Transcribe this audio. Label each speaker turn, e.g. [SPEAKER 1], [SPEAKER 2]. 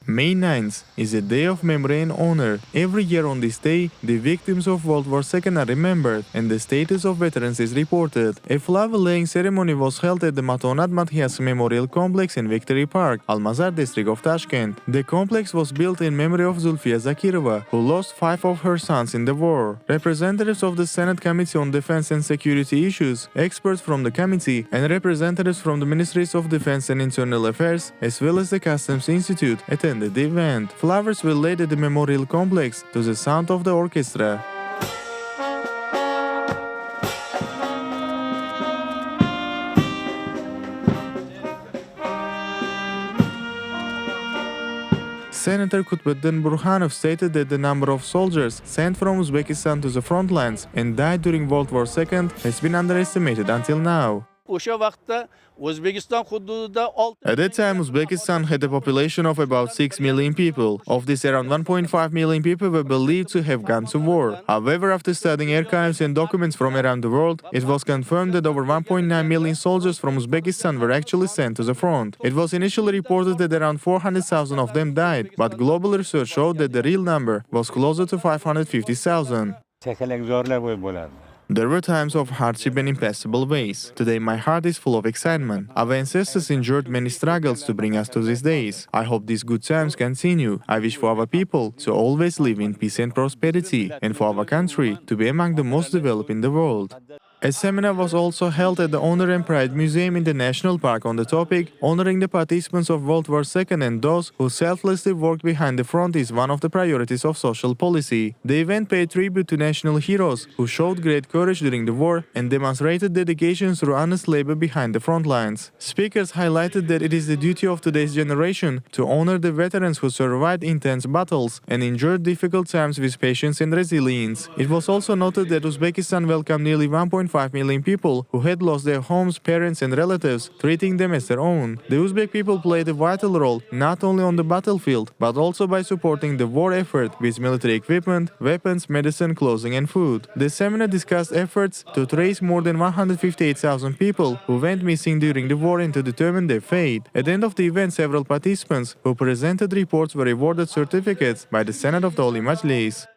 [SPEAKER 1] May 9th is a day of memory and honor. Every year on this day, the victims of World War II are remembered and the status of veterans is reported. A flower-laying ceremony was held at the Matonat Madhiyasi Memorial Complex in Victory Park, Almazar district of Tashkent. The complex was built in memory of Zulfiya Zakirova, who lost 5 of her sons in the war. Representatives of the Senate Committee on Defense and Security Issues, experts from the committee, and representatives from the Ministries of Defense and Internal Affairs, as well as the Customs Institute, attended the event. Flowers were laid at the memorial complex to the sound of the orchestra. Senator Kutbuddin Burhanov stated that the number of soldiers sent from Uzbekistan to the front lines and died during World War II has been underestimated until now. At that time, Uzbekistan had a population of about 6 million people. Of this, around 1.5 million people were believed to have gone to war. However, after studying archives and documents from around the world, it was confirmed that over 1.9 million soldiers from Uzbekistan were actually sent to the front. It was initially reported that around 400,000 of them died, but global research showed that the real number was closer to 550,000. There were times of hardship and impassable ways. Today my heart is full of excitement. Our ancestors endured many struggles to bring us to these days. I hope these good times continue. I wish for our people to always live in peace and prosperity, and for our country to be among the most developed in the world. A seminar was also held at the Honor and Pride Museum in the National Park on the topic "Honoring the participants of World War II and those who selflessly worked behind the front is one of the priorities of social policy." The event paid tribute to national heroes who showed great courage during the war and demonstrated dedication through honest labor behind the front lines. Speakers highlighted that it is the duty of today's generation to honor the veterans who survived intense battles and endured difficult times with patience and resilience. It was also noted that Uzbekistan welcomed nearly 1.5 million people who had lost their homes, parents and relatives, treating them as their own. The Uzbek people played a vital role not only on the battlefield, but also by supporting the war effort with military equipment, weapons, medicine, clothing and food. The seminar discussed efforts to trace more than 158,000 people who went missing during the war and to determine their fate. At the end of the event, several participants who presented reports were awarded certificates by the Senate of the Holy Majlis.